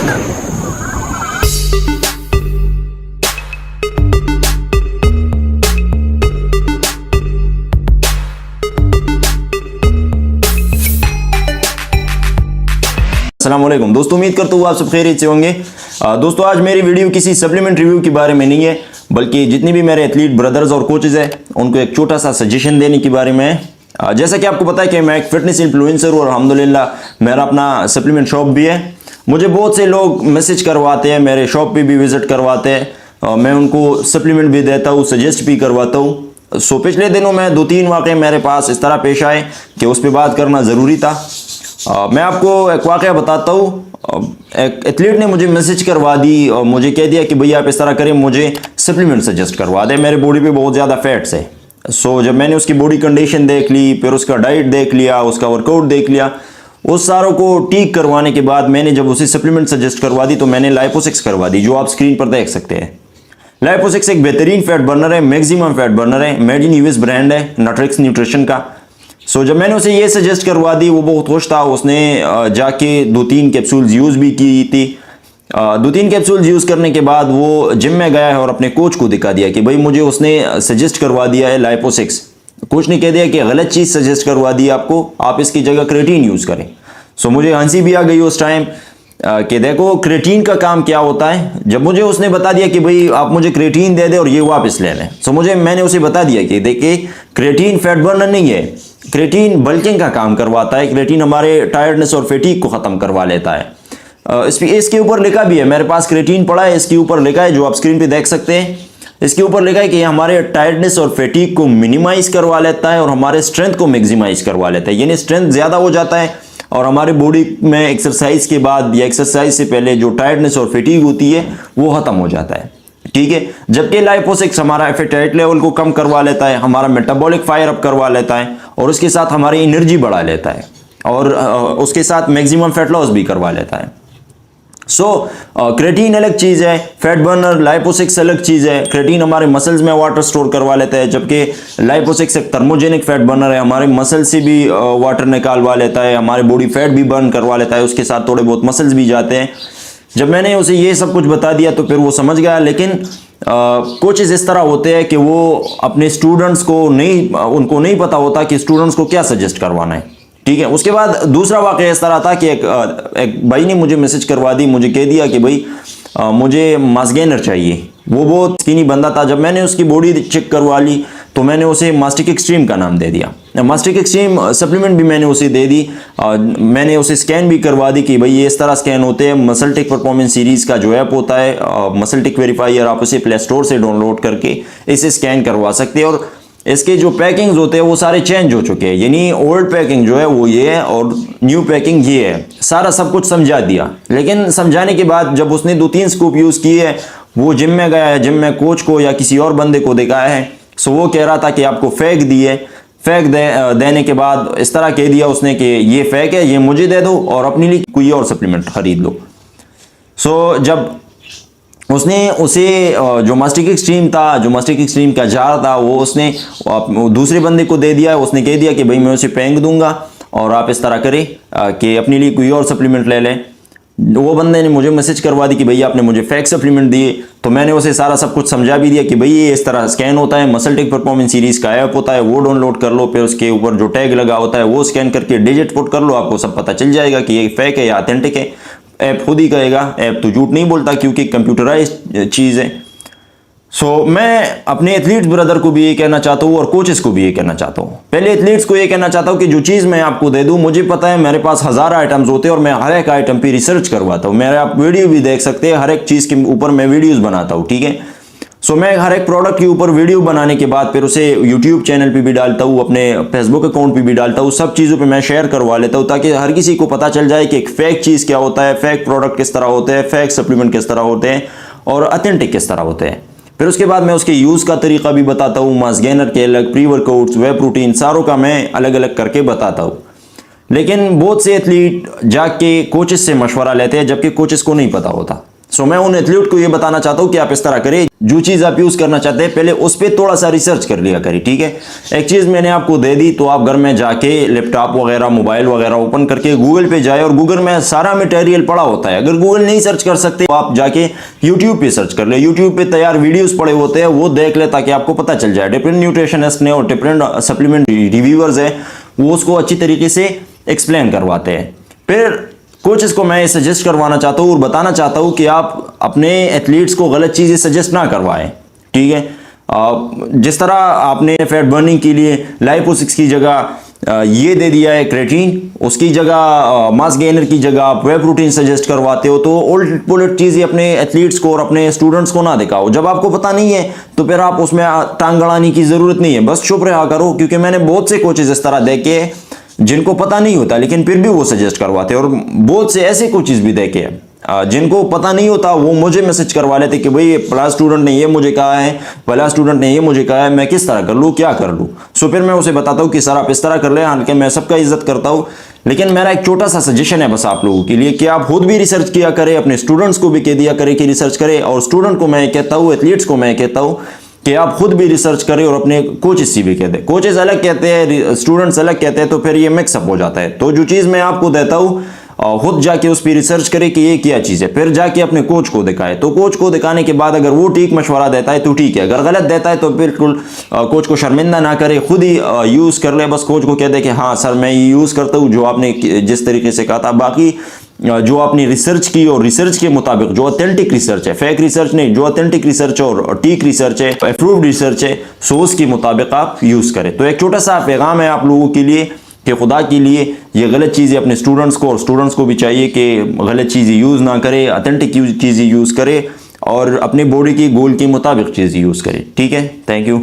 अस्सलाम वालेकुम दोस्तों, उम्मीद करता हूँ आप सब खैरियत से होंगे। दोस्तों आज मेरी वीडियो किसी सप्लीमेंट रिव्यू के बारे में नहीं है, बल्कि जितने भी मेरे एथलीट ब्रदर्स और कोचेज हैं उनको एक छोटा सा सजेशन देने के बारे में है। जैसा कि आपको पता है कि मैं एक फिटनेस इन्फ्लुएंसर हूँ और अल्हम्दुलिल्लाह मेरा अपना सप्लीमेंट शॉप भी है। मुझे बहुत से लोग मैसेज करवाते हैं, मेरे शॉप पर भी विजिट करवाते हैं, मैं उनको सप्लीमेंट भी देता हूँ, सजेस्ट भी करवाता हूँ। सो पिछले दिनों में 2-3 वाक़े मेरे पास इस तरह पेश आए कि उस पर बात करना ज़रूरी था। मैं आपको एक वाक़या बताता हूँ। एक एथलीट ने मुझे मैसेज करवा दी और मुझे कह दिया कि भैया आप इस तरह करें, मुझे सप्लीमेंट सजेस्ट करवा दें, मेरे बॉडी पे बहुत ज़्यादा फैट्स है। सो जब मैंने उसकी बॉडी कंडीशन देख ली, फिर उसका डाइट देख लिया, उसका वर्कआउट देख लिया, उस सारों को ठीक करवाने के बाद मैंने जब उसे सप्लीमेंट सजेस्ट करवा दी तो मैंने लाइपोसिक्स करवा दी, जो आप स्क्रीन पर देख सकते हैं। लाइपोसिक्स एक बेहतरीन फैट बर्नर है, मैक्सिमम फैट बर्नर है, मेड इन यूएस ब्रांड है, नट्रिक्स न्यूट्रिशन का। सो जब मैंने उसे ये सजेस्ट करवा दी वो बहुत खुश था। उसने जाके 2-3 कैप्सूल्स यूज़ भी की थी। 2-3 कैप्सूल्स यूज़ करने के बाद वो जिम में गया है और अपने कोच को दिखा दिया कि भाई मुझे उसने सजेस्ट करवा दिया है लाइपोसिक्स। कोच ने कह दिया कि गलत चीज़ सजेस्ट करवा दी आपको, आप इसकी जगह क्रेटीन यूज़ करें। सो मुझे हंसी भी आ गई उस टाइम कि देखो क्रेटीन का काम क्या होता है। जब मुझे उसने बता दिया कि भाई आप मुझे क्रेटीन दे दे और ये वापस ले लें, सो मैंने उसे बता दिया कि देखिए क्रेटीन फैट बर्नर नहीं है, क्रेटीन बल्किंग का काम करवाता है। क्रेटीन हमारे टायर्डनेस और फैटीग को ख़त्म करवा लेता है। इसके ऊपर लिखा भी है, मेरे पास क्रेटीन पड़ा है, इसके ऊपर लिखा है जो आप स्क्रीन पे देख सकते हैं। इसके ऊपर लिखा है कि हमारे टायर्डनेस और फैटीग को मिनिमाइज करवा लेता है और हमारे स्ट्रेंथ को मैक्सिमाइज करवा लेता है, यानी स्ट्रेंथ ज़्यादा हो जाता है और हमारे बॉडी में एक्सरसाइज के बाद या एक्सरसाइज से पहले जो टायर्डनेस और फैटीग होती है वो ख़त्म हो जाता है। ठीक है, जबकि लाइपोसिक्स हमारा एपेटाइट लेवल को कम करवा लेता है, हमारा मेटाबॉलिक फायर अप करवा लेता है और उसके साथ हमारी एनर्जी बढ़ा लेता है और उसके साथ मैक्सिमम फैट लॉस भी करवा लेता है। क्रेटीन अलग चीज़ है, फैट बर्नर लाइपोसिक्स अलग चीज़ है। क्रेटीन हमारे मसल्स में वाटर स्टोर करवा लेता है, जबकि लाइपोसिक्स एक थर्मोजेनिक फैट बर्नर है, हमारे मसल से भी वाटर निकालवा लेता है, हमारे बॉडी फैट भी बर्न करवा लेता है, उसके साथ थोड़े बहुत मसल्स भी जाते हैं। जब मैंने उसे ये सब कुछ बता दिया तो फिर वो समझ गया। लेकिन कोचेस इस तरह होते हैं कि वो अपने स्टूडेंट्स को उनको नहीं पता होता कि स्टूडेंट्स को क्या सजेस्ट करवाना है। ठीक है, उसके बाद दूसरा वाक़या इस तरह था कि एक भाई ने मुझे मैसेज करवा दी, मुझे कह दिया कि भाई मुझे मास गेनर चाहिए। वो बहुत स्किनी बंदा था। जब मैंने उसकी बॉडी चेक करवा ली तो मैंने उसे मास्टिक एक्सट्रीम का नाम दे दिया। मास्टिक एक्सट्रीम सप्लीमेंट भी मैंने उसे दे दी। मैंने उसे स्कैन भी करवा दी कि भाई ये इस तरह स्कैन होते हैं। मसल टेक परफॉर्मेंस सीरीज़ का जो ऐप होता है मसल टेक वेरीफायर, आप उसे प्ले स्टोर से डाउनलोड करके इसे स्कैन करवा सकते हैं। और इसके जो पैकिंग्स होते हैं वो सारे चेंज हो चुके हैं, यानी ओल्ड पैकिंग जो है वो ये है और न्यू पैकिंग ये है। सारा सब कुछ समझा दिया। लेकिन समझाने के बाद जब उसने 2-3 स्कूप यूज़ किए है, वो जिम में गया है, जिम में कोच को या किसी और बंदे को दिखाया है। सो वो कह रहा था कि आपको फेक दिए, देने के बाद इस तरह कह दिया उसने कि ये फेक है, ये मुझे दे दो और अपने लिए कोई और सप्लीमेंट खरीद लो। सो जब उसने उसे जो मास्टिक एक्सट्रीम था, जो मास्टिक एक्सट्रीम का जार था, वो उसने दूसरे बंदे को दे दिया। उसने कह दिया कि भाई मैं उसे फेंक दूंगा और आप इस तरह करें कि अपने लिए कोई और सप्लीमेंट ले लें। वो बंदे ने मुझे मैसेज करवा दी कि भैया आपने मुझे फेक सप्लीमेंट दिए। तो मैंने उसे सारा सब कुछ समझा भी दिया कि भाई ये इस तरह स्कैन होता है, मसल टेक परफॉर्मेंस सीरीज़ का ऐप होता है, वो डाउनलोड कर लो, फिर उसके ऊपर जो टैग लगा होता है वो स्कैन करके डिजिट पुट कर लो, आपको सब पता चल जाएगा कि ये फेक है या ऑथेंटिक है। ऐप खुद ही कहेगा, ऐप तो झूठ नहीं बोलता क्योंकि कंप्यूटराइज्ड चीज़ है। मैं अपने एथलीट्स ब्रदर को भी ये कहना चाहता हूँ और कोचेस को भी ये कहना चाहता हूँ। पहले एथलीट्स को ये कहना चाहता हूँ कि जो चीज़ मैं आपको दे दूँ, मुझे पता है मेरे पास 1000 आइटम्स होते हैं और मैं हर एक आइटम पे रिसर्च करवाता हूँ। मेरे आप वीडियो भी देख सकते हैं, हर एक चीज़ के ऊपर मैं वीडियोज़ बनाता हूँ। ठीक है, मैं हर एक प्रोडक्ट के ऊपर वीडियो बनाने के बाद फिर उसे यूट्यूब चैनल पे भी डालता हूँ, अपने फेसबुक अकाउंट पे भी डालता हूँ, सब चीज़ों पे मैं शेयर करवा लेता हूँ ताकि हर किसी को पता चल जाए कि एक फेक चीज़ क्या होता है, फेक प्रोडक्ट किस तरह होते हैं, फेक सप्लीमेंट किस तरह होते हैं और ऑथेंटिक किस तरह होते हैं। फिर उसके बाद मैं उसके यूज़ का तरीका भी बताता हूँ, मास गेनर के अलग, प्री वर्कआउट्स, वे प्रोटीन, सारों का मैं अलग अलग करके बताता हूँ। लेकिन बहुत से एथलीट जाके कोचेस से मशवरा लेते हैं जबकि कोचेस को नहीं पता होता। सो मैं उन एथलीट को ये बताना चाहता हूँ कि आप इस तरह करें, जो चीज़ आप यूज़ करना चाहते हैं पहले उस पर थोड़ा सा रिसर्च कर लिया करें, ठीक है। एक चीज़ मैंने आपको दे दी, तो आप घर में जाके लैपटॉप वगैरह मोबाइल वगैरह ओपन करके गूगल पे जाए, और गूगल में सारा मटेरियल पड़ा होता है। अगर गूगल नहीं सर्च कर सकते तो आप जाके यूट्यूब पे सर्च कर ले, यूट्यूब पे तैयार वीडियोस पड़े होते हैं, वो देख ले ताकि आपको पता चल जाए। डिफरेंट न्यूट्रिशनिस्ट ने और डिफरेंट सप्लीमेंट रिव्यूअर्स है, वो उसको अच्छी तरीके से एक्सप्लेन करवाते हैं। फिर कोचेस को मैं सजेस्ट करवाना चाहता हूँ और बताना चाहता हूँ कि आप अपने एथलीट्स को गलत चीज़ें सजेस्ट ना करवाएं, ठीक है। जिस तरह आपने फैट बर्निंग के लिए लाइपोसिक्स की जगह ये दे दिया है क्रेटीन, उसकी जगह मास गेनर की जगह आप वे प्रोटीन सजेस्ट करवाते हो, तो उलट पुलट चीज़ें अपने एथलीट्स को और अपने स्टूडेंट्स को ना दिखाओ। जब आपको पता नहीं है तो फिर आप उसमें टांग गड़ाने की ज़रूरत नहीं है, बस चुप रहा करो। क्योंकि मैंने बहुत से कोचेस इस तरह देखे जिनको पता नहीं होता लेकिन फिर भी वो सजेस्ट करवाते, और बहुत से ऐसे कोचेस भी देखे जिनको पता नहीं होता, वो मुझे मैसेज करवा लेते कि भाई पहला स्टूडेंट ने ये मुझे कहा है, पहला स्टूडेंट ने ये मुझे कहा है, मैं किस तरह कर लूँ, क्या कर लूँ। सो फिर मैं उसे बताता हूँ कि सर आप इस तरह कर ले। हालांकि मैं सबका इज्जत करता हूँ, लेकिन मेरा एक छोटा सा सजेशन है बस आप लोगों के लिए कि आप खुद भी रिसर्च किया करें, अपने स्टूडेंट्स को भी कह दिया करें कि रिसर्च करें, और स्टूडेंट को मैं कहता हूँ, एथलीट्स को मैं कहता हूँ कि आप खुद भी रिसर्च करें और अपने कोचेस से भी कहते हैं। कोचेस अलग कहते हैं, स्टूडेंट्स अलग कहते हैं, तो फिर ये मिक्सअप हो जाता है। तो जो चीज़ मैं आपको देता हूँ खुद जाके उस पर रिसर्च करें कि ये क्या चीज़ है, फिर जाके अपने कोच को दिखाए। तो कोच को दिखाने के बाद अगर वो ठीक मशवरा देता है तो ठीक है, अगर गलत देता है तो बिल्कुल कोच को शर्मिंदा ना करे, खुद ही यूज़ कर ले। बस कोच को कह दे कि हाँ सर मैं ये यूज़ करता हूँ जो आपने जिस तरीके से कहा था। बाकी जो आपने रिसर्च की और रिसर्च के मुताबिक जो ऑथेंटिक रिसर्च है, फेक रिसर्च नहीं, जो ऑथेंटिक रिसर्च और ठीक रिसर्च है, अप्रूव्ड रिसर्च है, सोर्स के मुताबिक आप यूज़ करें। तो एक छोटा सा पैगाम है आप लोगों के लिए कि खुदा के लिए ये गलत चीज़ें अपने स्टूडेंट्स को, और स्टूडेंट्स को भी चाहिए कि गलत चीज़ें यूज़ ना करें, ऑथेंटिक चीज़ें यूज़ करें और अपनी बॉडी की गोल के मुताबिक चीज़ें यूज़ करें, ठीक है। Thank you.